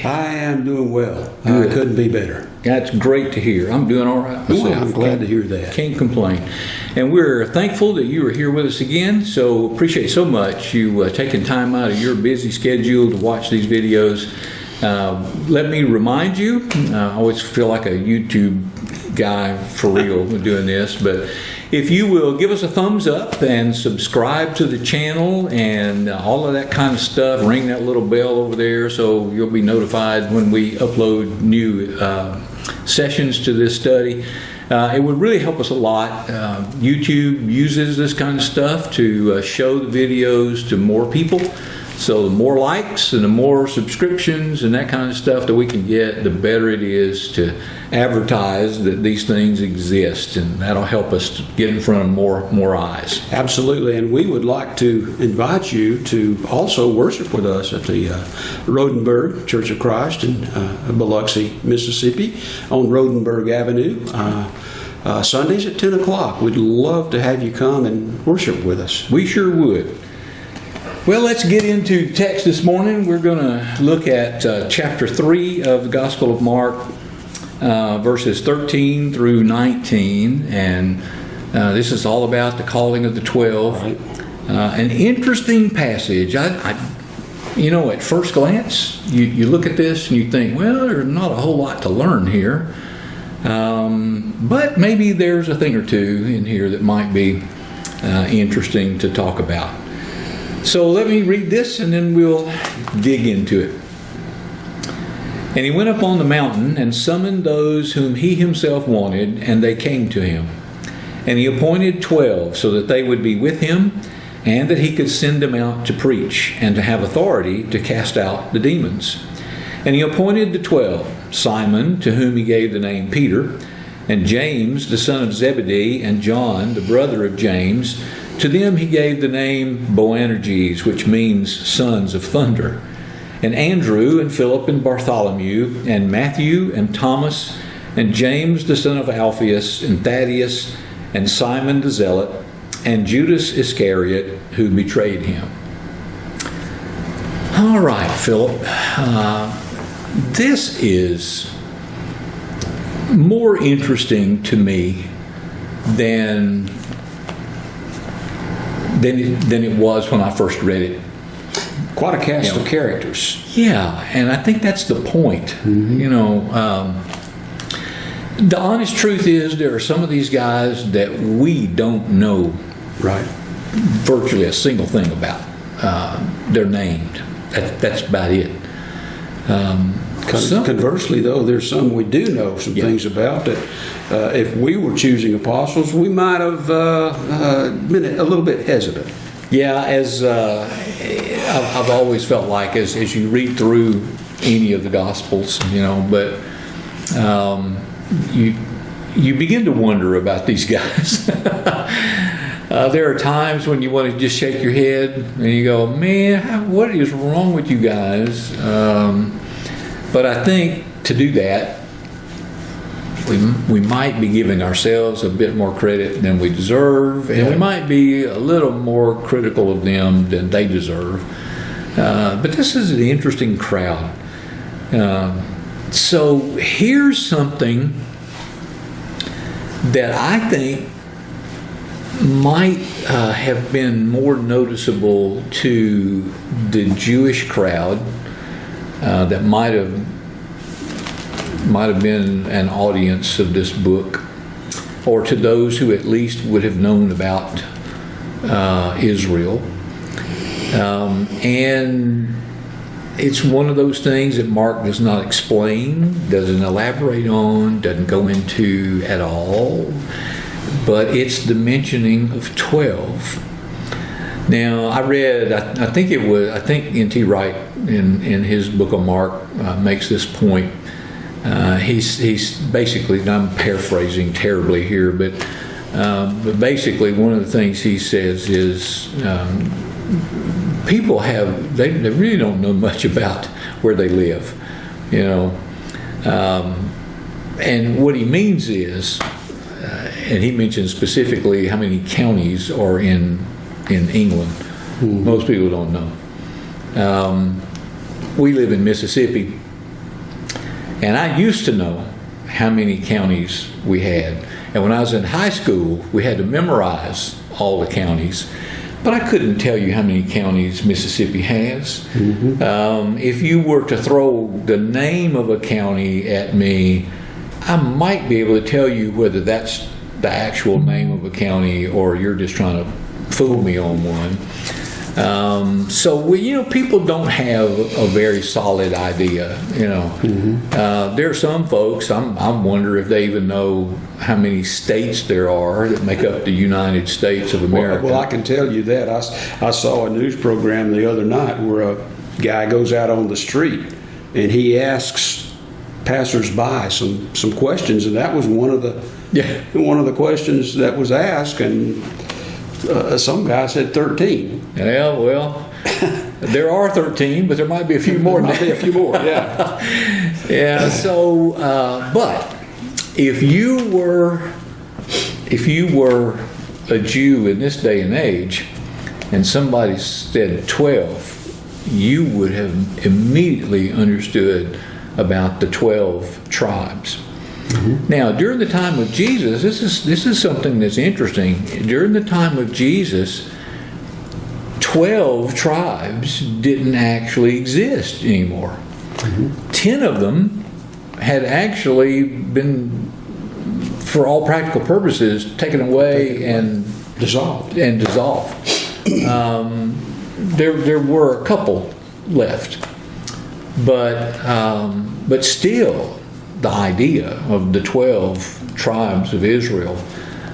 I am doing well. I couldn't be better. That's great to hear. I'm doing all right myself. Well, I'm glad to hear that. Can't complain. And we're thankful that you are here with us again. So appreciate so much you taking time out of your busy schedule to watch these videos. Let me remind you, I always feel like a YouTube guy for real doing this, but if you will give us a thumbs up and subscribe to the channel and all of that kind of stuff, ring that little bell over there so you'll be notified when we upload new sessions to this study. It would really help us a lot. YouTube uses this kind of stuff to show the videos to more people. So the more likes and the more subscriptions and that kind of stuff that we can get, the better it is to advertise that these things exist, and that'll help us to get in front of more eyes. Absolutely, and we would like to invite you to also worship with us at the Rodenberg Church of Christ in Biloxi, Mississippi, on Rodenberg Avenue. Sundays at 10 o'clock. We'd love to have you come and worship with us. We sure would. Well, let's get into text this morning. We're going to look at chapter 3 of the Gospel of Mark, verses 13 through 19. And this is all about the calling of the 12. Right. An interesting passage. You know, at first glance, you look at this and you think, well, there's not a whole lot to learn here. But maybe there's a thing or two in here that might be interesting to talk about. So let me read this and then we'll dig into it. And he went up on the mountain and summoned those whom he himself wanted, and they came to him. And he appointed 12 so that they would be with him, and that he could send them out to preach and to have authority to cast out the demons. And he appointed the 12, Simon, to whom he gave the name Peter, and James, the son of Zebedee, and John, the brother of James. To them he gave the name Boanerges, which means sons of thunder. And Andrew, and Philip, and Bartholomew, and Matthew, and Thomas, and James, the son of Alphaeus, and Thaddeus, and Simon the Zealot, and Judas Iscariot, who betrayed him. All right, Philip. This is more interesting to me than it was when I first read it. Quite a cast of characters. Yeah, and I think that's the point. Mm-hmm. You know, the honest truth is there are some of these guys that we don't know Right. virtually a single thing about. They're named. That's about it. Conversely, though, there's some we do know some things about that if we were choosing apostles, we might have been a little bit hesitant. Yeah, as I've always felt like as you read through any of the Gospels, you know, but you begin to wonder about these guys. There are times when you want to just shake your head and you go, man, what is wrong with you guys? But I think to do that, we might be giving ourselves a bit more credit than we deserve, and we might be a little more critical of them than they deserve. But this is an interesting crowd. So here's something that I think might have been more noticeable to the Jewish crowd that might have been an audience of this book, or to those who at least would have known about Israel. And it's one of those things that Mark does not explain, doesn't elaborate on, doesn't go into at all, but it's the mentioning of 12. Now, I read, I think N.T. Wright in his book on Mark makes this point. He's basically, and I'm paraphrasing terribly here, but basically one of the things he says is people they really don't know much about where they live, you know. And what he means is, and he mentions specifically how many counties are in England. Mm-hmm. Most people don't know. We live in Mississippi, And I used to know how many counties we had. And when I was in high school, we had to memorize all the counties. But I couldn't tell you how many counties Mississippi has. If you were to throw the name of a county at me, I might be able to tell you whether that's the actual name of a county or you're just trying to fool me on one. So people don't have a very solid idea. There are some folks. I wonder if they even know how many states there are that make up the United States of America. Well, I can tell you that. I saw a news program the other night where a guy goes out on the street and he asks passersby some questions, and that was one of the questions that was asked, and some guy said 13. Yeah, well, there are 13, but there might be a few more. Might be a few more, yeah. Yeah. So, but if you were a Jew in this day and age, and somebody said 12, you would have immediately understood about the 12 tribes. Now, during the time of Jesus, this is something that's interesting. During the time of Jesus, 12 tribes didn't actually exist anymore. 10 of them had actually been, for all practical purposes, taken away and dissolved. There were a couple left, but still, the idea of the 12 tribes of Israel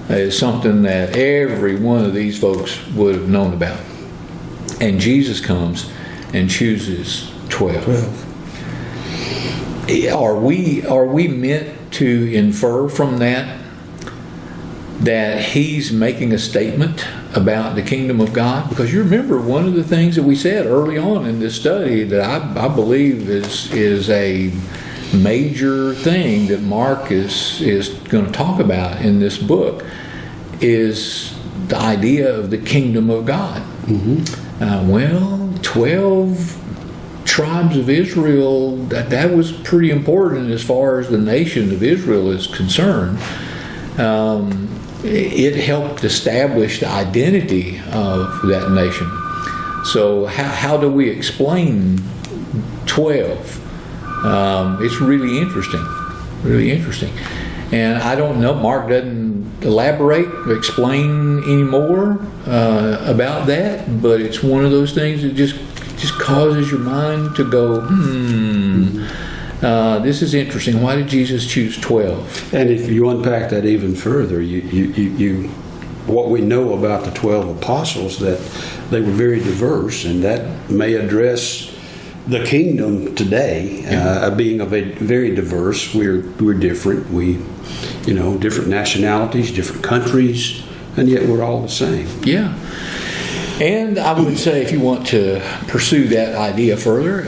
is something that every one of these folks would have known about. And Jesus comes and chooses 12. Are we meant to infer from that he's making a statement about the kingdom of God? Because you remember one of the things that we said early on in this study that I believe is a major thing that Mark is going to talk about in this book is the idea of the kingdom of God. 12 tribes of Israel, that was pretty important as far as the nation of Israel is concerned. It helped establish the identity of that nation. So how do we explain 12? It's really interesting. And I don't know, Mark doesn't elaborate, explain any more about that, but it's one of those things that just causes your mind to go, this is interesting. Why did Jesus choose 12? And if you unpack that even further, you what we know about the 12 apostles, that they were very diverse, and that may address the kingdom today, being very diverse. We're different. We, different nationalities, different countries, and yet we're all the same. Yeah. And I would say if you want to pursue that idea further,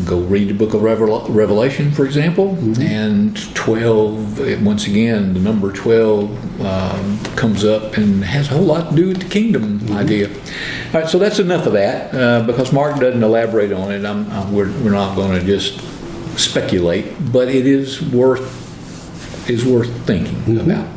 go read the book of Revelation, for example, and 12, once again, the number 12 comes up and has a whole lot to do with the kingdom idea. All right, so that's enough of that, because Mark doesn't elaborate on it. We're not going to just speculate, but it is worth thinking about.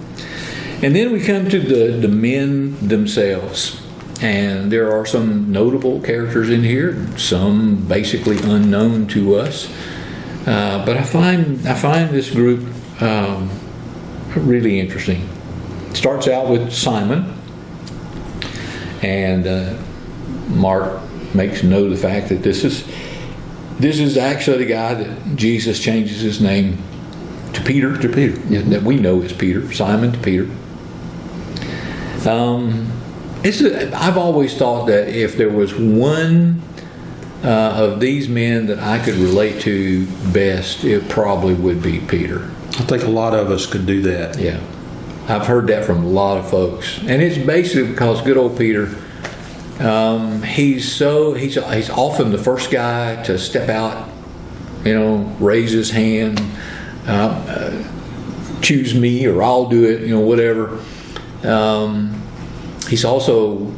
And then we come to the men themselves. And there are some notable characters in here, some basically unknown to us. But I find this group really interesting. It starts out with Simon, and Mark makes note of the fact that this is actually the guy that Jesus changes his name to Peter. That we know is Peter. Simon to Peter. I've always thought that if there was one of these men that I could relate to best, it probably would be Peter. I think a lot of us could do that. Yeah. I've heard that from a lot of folks. And it's basically because good old Peter, he's often the first guy to step out, raise his hand, choose me or I'll do it, whatever. He's also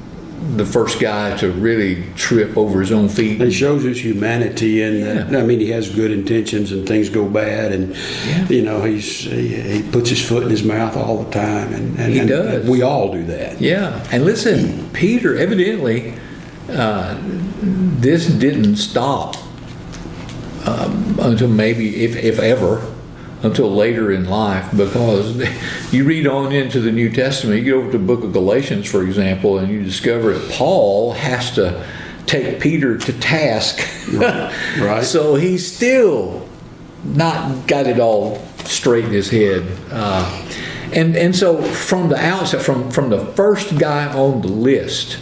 the first guy to really trip over his own feet. It shows his humanity, and I mean, he has good intentions, and things go bad, and you know, he puts his foot in his mouth all the time, and He does. and we all do that. Yeah, and listen, Peter, evidently, this didn't stop until maybe, if ever, until later in life, because you read on into the New Testament, you get over to the book of Galatians, for example, and you discover that Paul has to take Peter to task. Right. So he's still not got it all straight in his head. And so from the outset, from the first guy on the list,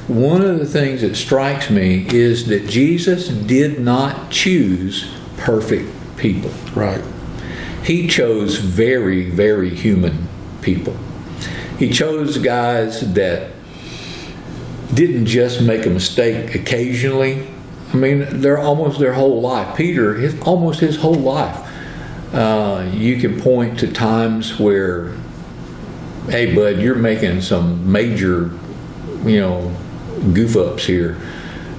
one of the things that strikes me is that Jesus did not choose perfect people. Right. He chose very, very human people. He chose guys that didn't just make a mistake occasionally. I mean, they're almost their whole life. Peter, almost his whole life. You can point to times where, hey, bud, you're making some major, goof ups here.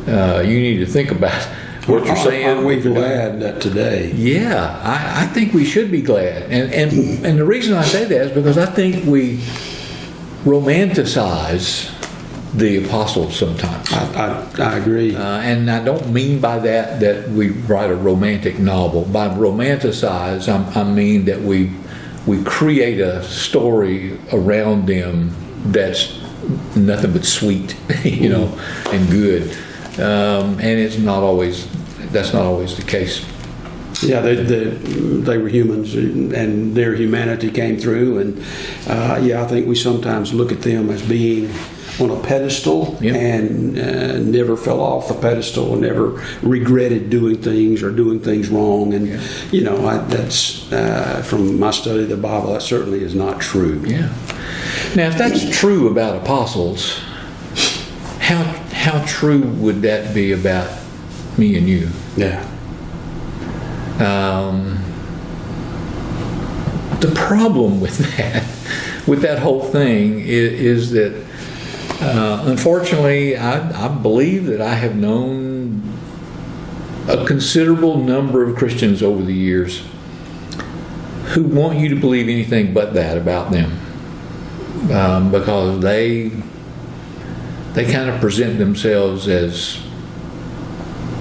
You need to think about what you're saying. Aren't we glad that today? Yeah, I think we should be glad. And the reason I say that is because I think we romanticize the apostles sometimes. I agree. And I don't mean by that we write a romantic novel. By romanticize, I mean that we create a story around them that's nothing but sweet, and good. And that's not always the case. Yeah, they were humans, and their humanity came through. And I think we sometimes look at them as being on a pedestal, and never fell off the pedestal, and never regretted doing things or doing things wrong. And that's from my study of the Bible, that certainly is not true. Yeah. Now, if that's true about apostles, how true would that be about me and you? Yeah. The problem with that whole thing is that unfortunately I believe that I have known a considerable number of Christians over the years who want you to believe anything but that about them, because they kind of present themselves as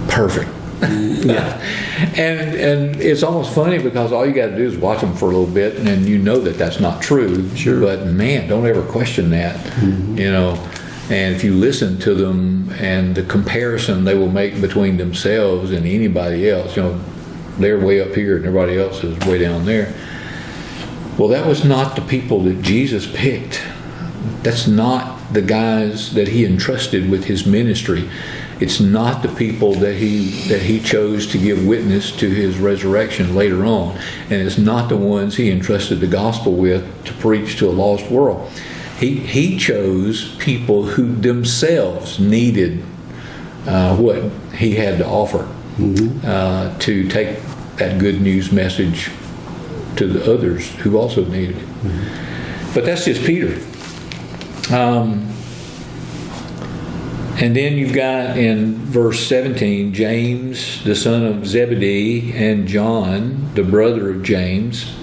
perfect. Yeah. And it's almost funny because all you got to do is watch them for a little bit, and then you know that that's not true. Sure. But man, don't ever question that. And if you listen to them and the comparison they will make between themselves and anybody else, they're way up here and everybody else is way down there. Well, that was not the people that Jesus picked. That's not the guys that he entrusted with his ministry. It's not the people that he chose to give witness to his resurrection later on. And it's not the ones he entrusted the gospel with to preach to a lost world. He chose people who themselves needed what he had to offer, to take that good news message to the others who also needed it. But that's just Peter. And then you've got in verse 17, James, the son of Zebedee, and John, the brother of James.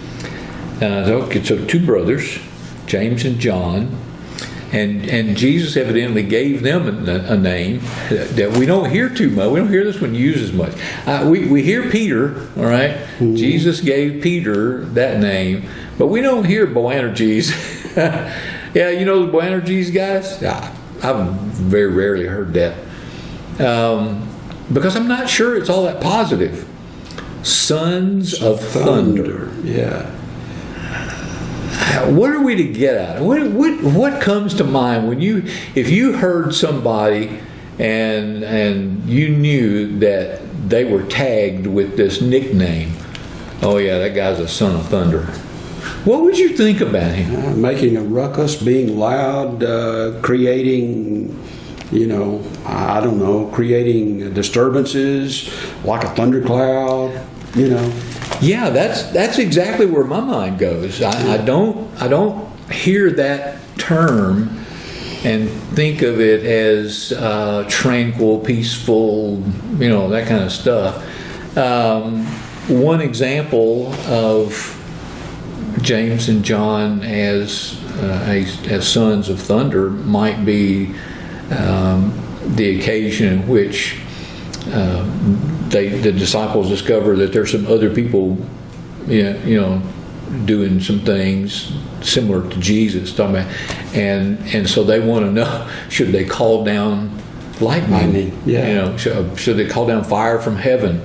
So two brothers, James and John. And Jesus evidently gave them a name that we don't hear too much. We don't hear this one used as much. We hear Peter, all right? Mm-hmm. Jesus gave Peter that name, but we don't hear Boanerges. Yeah, the Boanerges guys? Yeah. I've very rarely heard that, because I'm not sure it's all that positive. Sons of thunder. Yeah. What are we to get at? What comes to mind if you heard somebody and you knew that they were tagged with this nickname? Oh yeah, that guy's a son of thunder. What would you think about him? Making a ruckus, being loud, creating, creating disturbances like a thundercloud, Yeah, that's exactly where my mind goes. I don't hear that term and think of it as tranquil, peaceful, that kind of stuff. One example of James and John as sons of thunder might be the occasion in which the disciples discover that there's some other people, doing some things similar to Jesus, and so they want to know, should they call down lightning? Yeah. Should they call down fire from heaven,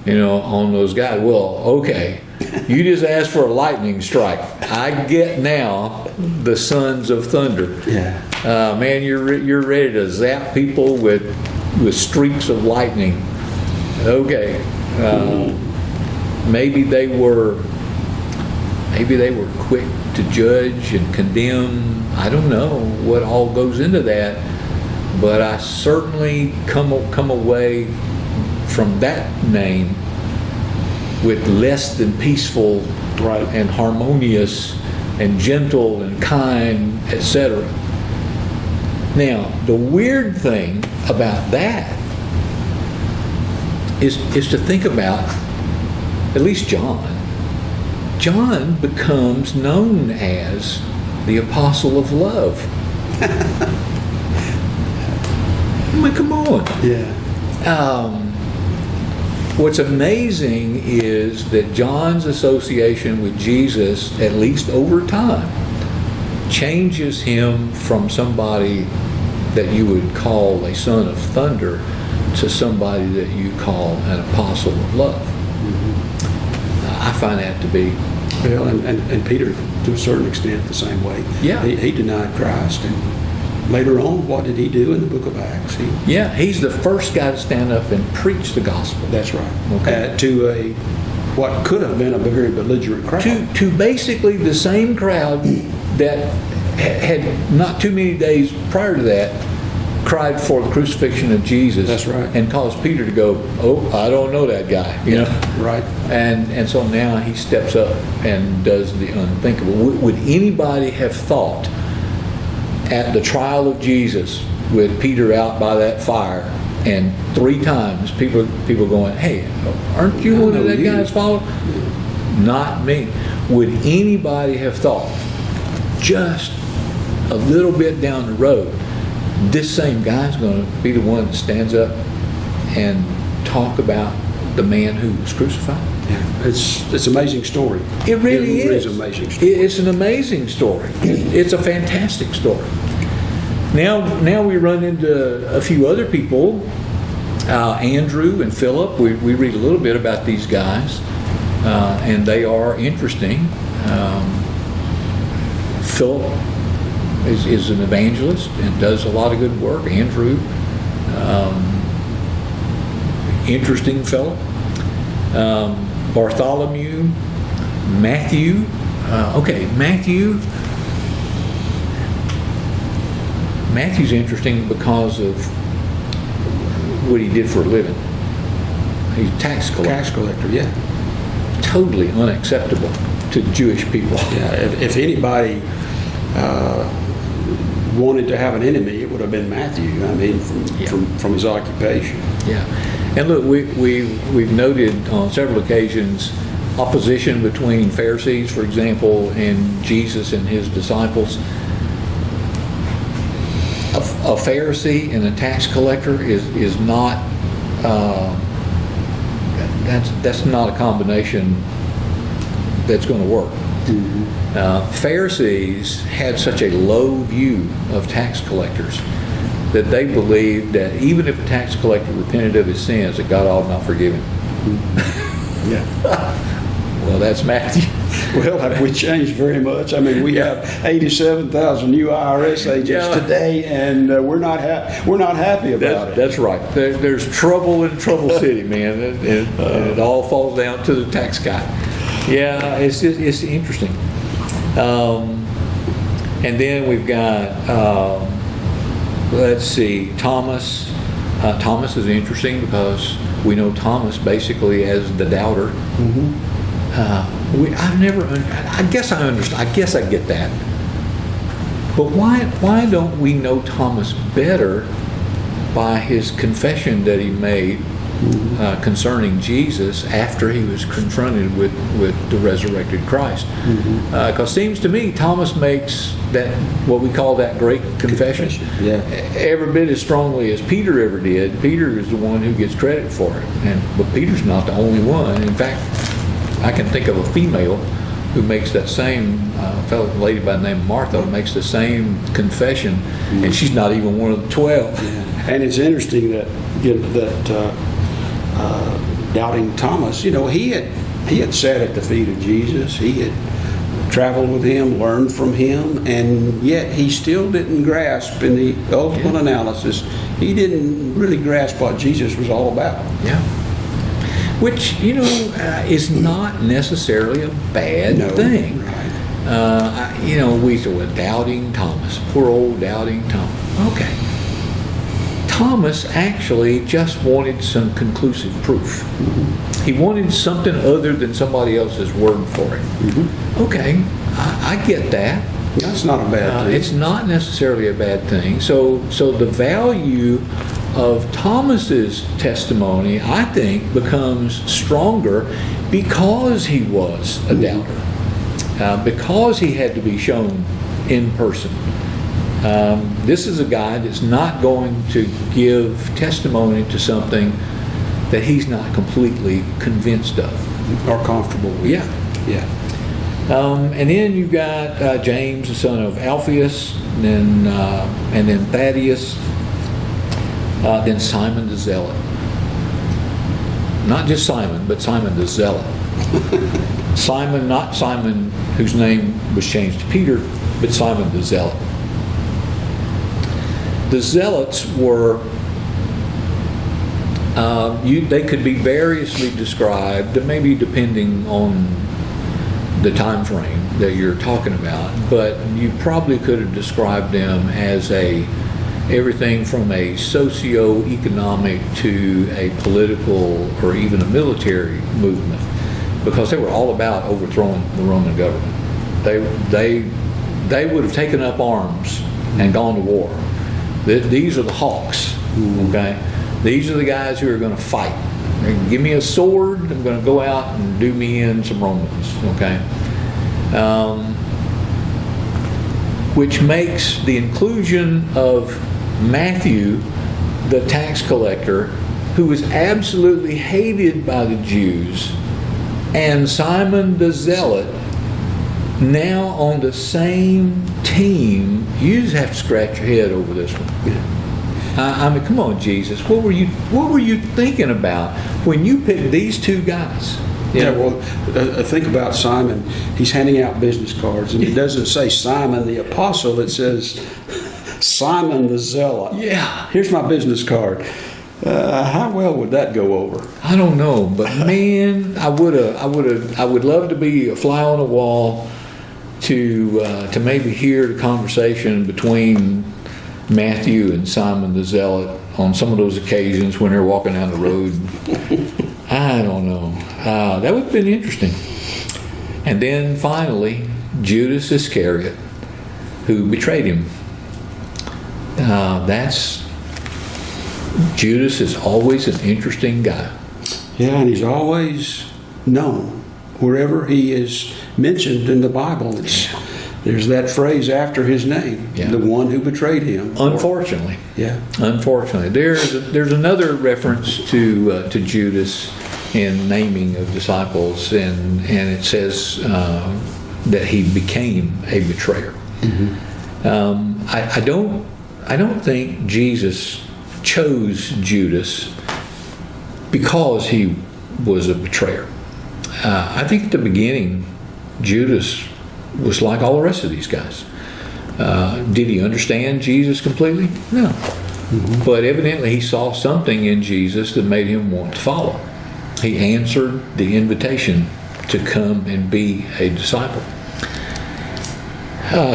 on those guys? Well, okay, you just asked for a lightning strike. I get now the sons of thunder. Yeah. Man, you're ready to zap people with streaks of lightning. Okay, maybe they were quick to judge and condemn. I don't know what all goes into that, but I certainly come away from that name with less than peaceful, Right. and harmonious and gentle and kind, etc. Now, the weird thing about that is to think about, at least John becomes known as the apostle of love. I mean, come on. Yeah. What's amazing is that John's association with Jesus, at least over time, changes him from somebody that you would call a son of thunder to somebody that you call an apostle of love. I find that to be... Well, and Peter, to a certain extent, the same way. Yeah. He denied Christ, and later on, what did he do in the book of Acts? He's the first guy to stand up and preach the gospel. That's right. Okay. To what could have been a very belligerent crowd. To basically the same crowd that had not too many days prior to that cried for the crucifixion of Jesus. That's right. And caused Peter to go, oh, I don't know that guy. Right. And so now he steps up and does the unthinkable. Would anybody have thought at the trial of Jesus with Peter out by that fire, and 3 times people going, hey, aren't you one of that guy's followers? Not me. Would anybody have thought just a little bit down the road, this same guy's going to be the one that stands up and talk about the man who was crucified? Yeah. It's an amazing story. It really is. It's an amazing story. It's an amazing story. It's a fantastic story. Now we run into a few other people, Andrew and Philip. We read a little bit about these guys, and they are interesting. Philip is an evangelist and does a lot of good work. Andrew, interesting fellow. Bartholomew, Matthew. Matthew's interesting because of what he did for a living. He's a tax collector. Tax collector, yeah. Totally unacceptable to Jewish people. Yeah. If anybody wanted to have an enemy, it would have been Matthew. I mean, from his occupation. Yeah. And look, we've noted on several occasions opposition between Pharisees, for example, and Jesus and his disciples. A Pharisee and a tax collector is not that's not a combination that's going to work. Mm-hmm. Pharisees had such a low view of tax collectors that they believed that even if a tax collector repented of his sins, that God ought not forgive him. Mm-hmm. Yeah. Well, that's Matthew. Well, have we changed very much? I mean, we have 87,000 new IRS agents today, and we're not happy about it. That's right. There's trouble in Trouble City, man, and it all falls down to the tax guy. Yeah, it's interesting. And then we've got, let's see, Thomas. Thomas is interesting because we know Thomas basically as the doubter. Mm-hmm. I guess I understand. I guess I get that. But why don't we know Thomas better by his confession that he made concerning Jesus after he was confronted with the resurrected Christ? Because seems to me Thomas makes that, what we call that great confession, Yeah. every bit as strongly as Peter ever did. Peter is the one who gets credit for it, but Peter's not the only one. In fact, I can think of a female who makes that same lady by the name of Martha makes the same confession, and she's not even one of the 12. And it's interesting that doubting Thomas, he had sat at the feet of Jesus. He had traveled with him, learned from him, and yet he still didn't grasp in the ultimate analysis. He didn't really grasp what Jesus was all about. Yeah. Which, is not necessarily a bad thing. Right. We said, well, doubting Thomas, poor old doubting Thomas. Okay. Thomas actually just wanted some conclusive proof. He wanted something other than somebody else's word for it. Okay, I get that. That's not a bad thing. It's not necessarily a bad thing. So the value of Thomas's testimony, I think, becomes stronger because he was a doubter, because he had to be shown in person. This is a guy that's not going to give testimony to something that he's not completely convinced of or comfortable with. Yeah. And then you've got James, the son of Alphaeus, and then Thaddeus, then Simon the Zealot. Not just Simon, but Simon the Zealot. Simon, not Simon whose name was changed to Peter, but Simon the Zealot. The Zealots were, they could be variously described, maybe depending on the time frame that you're talking about, but you probably could have described them as everything from a socio-economic to a political or even a military movement, because they were all about overthrowing the Roman government. They would have taken up arms and gone to war. These are the hawks, okay? These are the guys who are going to fight. Give me a sword, I'm going to go out and do me in some Romans, okay? Which makes the inclusion of Matthew, the tax collector, who was absolutely hated by the Jews, and Simon the Zealot, now on the same team. You just have to scratch your head over this one. I mean, come on, Jesus. What were you thinking about when you picked these two guys? Think about Simon. He's handing out business cards, and it doesn't say Simon the Apostle. It says Simon the Zealot. Yeah. Here's my business card. How well would that go over? I don't know, but man, I would love to be a fly on the wall to maybe hear the conversation between Matthew and Simon the Zealot on some of those occasions when they're walking down the road. I don't know. That would have been interesting. And then finally, Judas Iscariot, who betrayed him. Judas is always an interesting guy. Yeah, and he's always known. Wherever he is mentioned in the Bible, there's that phrase after his name, the one who betrayed him. Unfortunately. Unfortunately. There's another reference to Judas in naming of disciples, and it says that he became a betrayer. I don't think Jesus chose Judas because he was a betrayer. I think at the beginning, Judas was like all the rest of these guys. Did he understand Jesus completely? No. But evidently he saw something in Jesus that made him want to follow. He answered the invitation to come and be a disciple.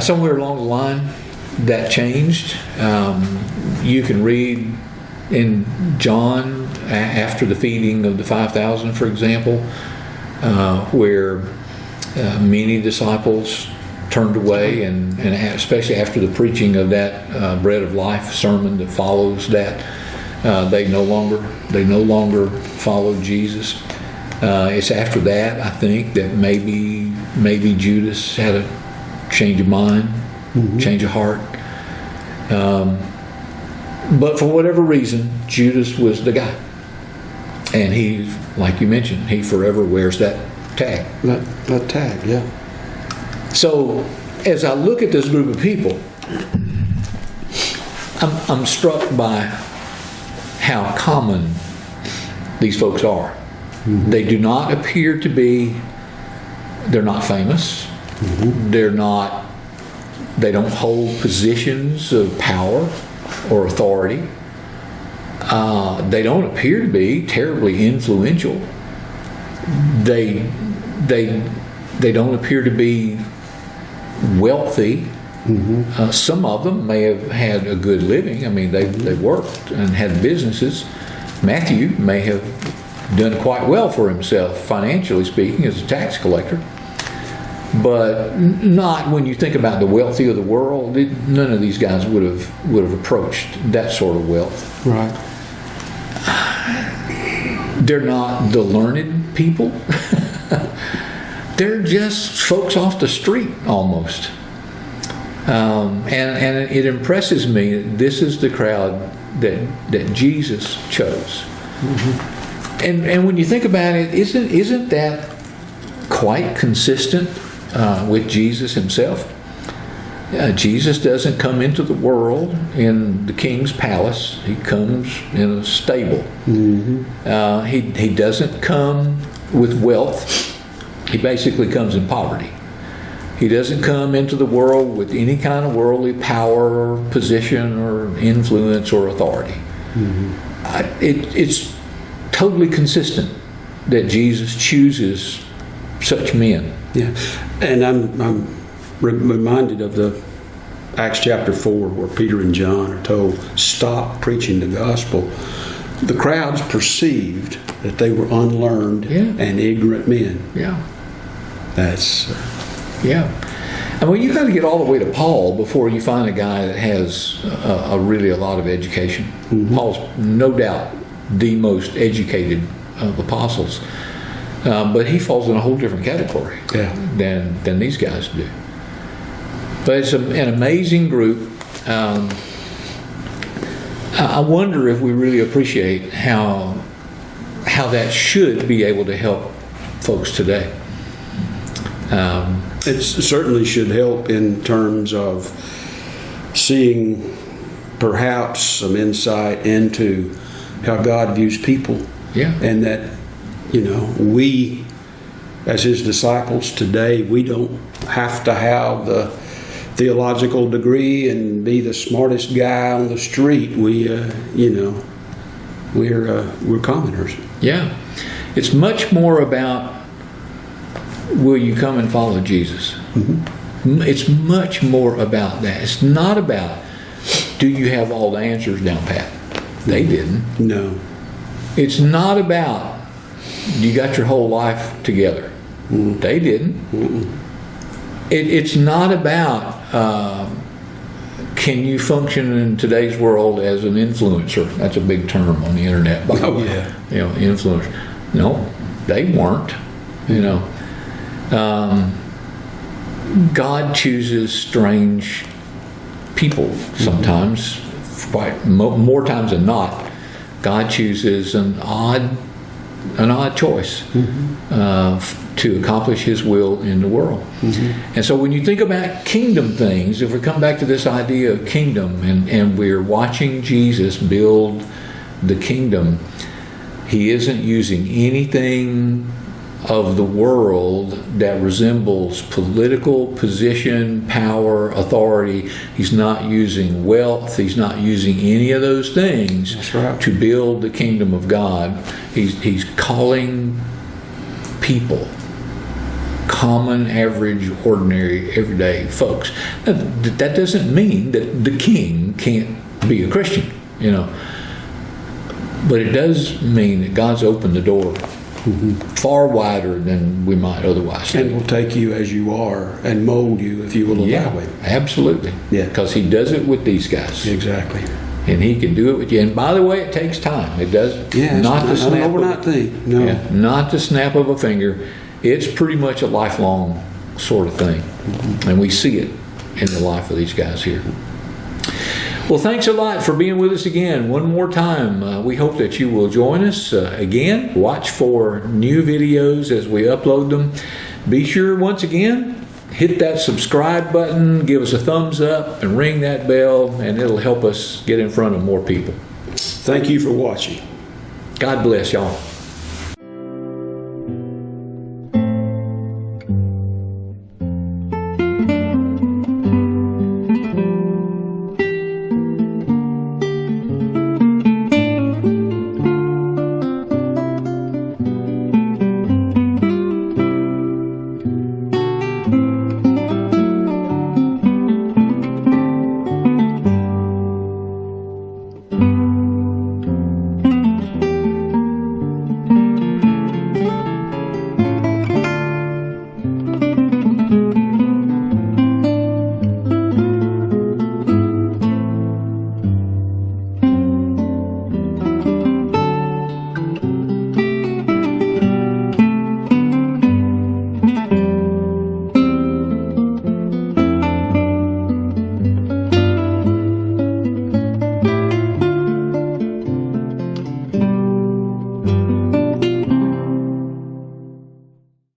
Somewhere along the line, that changed. You can read in John, after the feeding of the 5,000, for example, where many disciples turned away, and especially after the preaching of that Bread of Life sermon that follows that, they no longer followed Jesus. It's after that, I think, that maybe Judas had a change of mind, change of heart. But for whatever reason, Judas was the guy. And he, like you mentioned, he forever wears that tag. That tag, yeah. So, as I look at this group of people, I'm struck by how common these folks are. They do not appear to be, they're not famous. They don't hold positions of power or authority. They don't appear to be terribly influential. They don't appear to be wealthy. Some of them may have had a good living. I mean, they worked and had businesses. Matthew may have done quite well for himself, financially speaking, as a tax collector. But not when you think about the wealthy of the world. None of these guys would have approached that sort of wealth. Right. They're not the learned people. They're just folks off the street almost. And it impresses me that this is the crowd that Jesus chose. And when you think about it, isn't that quite consistent with Jesus himself? Jesus doesn't come into the world in the king's palace. He comes in a stable. He doesn't come with wealth. He basically comes in poverty. He doesn't come into the world with any kind of worldly power, or position, or influence, or authority. It's totally consistent that Jesus chooses such men. Yeah, and I'm reminded of the Acts chapter 4, where Peter and John are told, stop preaching the gospel. The crowds perceived that they were unlearned and ignorant men. Yeah. That's... Yeah. I mean, you got to get all the way to Paul before you find a guy that has really a lot of education. Paul's no doubt the most educated of apostles. But he falls in a whole different category than these guys do. But it's an amazing group. I wonder if we really appreciate how that should be able to help folks today. It certainly should help in terms of seeing perhaps some insight into how God views people. Yeah. And that, we, as his disciples today, we don't have to have the theological degree and be the smartest guy on the street. We're commoners. Yeah. It's much more about, will you come and follow Jesus? It's much more about that. It's not about, do you have all the answers down pat? They didn't. No. It's not about, you got your whole life together. They didn't. It's not about, can you function in today's world as an influencer? That's a big term on the internet, by the way. Yeah. Influencer. No, they weren't. God chooses strange people sometimes, quite more times than not. God chooses an odd choice to accomplish his will in the world. And so when you think about kingdom things, if we come back to this idea of kingdom and we're watching Jesus build the kingdom, he isn't using anything of the world that resembles political position, power, authority. He's not using wealth. He's not using any of those things to build the kingdom of God. He's calling people, common, average, ordinary, everyday folks. Now, that doesn't mean that the king can't be a Christian, but it does mean that God's opened the door far wider than we might otherwise And think. will take you as you are and mold you if you will allow Yeah, it. absolutely. Yeah. Because he does it with these guys. Exactly. And he can do it with you. And by the way, it takes time. It does. Yeah, it's not the not snap an of overnight thing. No. Yeah, not the snap of a finger. It's pretty much a lifelong sort of thing. And we see it in the life of these guys here. Well, thanks a lot for being with us again. One more time, we hope that you will join us again. Watch for new videos as we upload them. Be sure, once again, hit that subscribe button, give us a thumbs up, and ring that bell, and it'll help us get in front of more people. Thank you for watching. God bless y'all.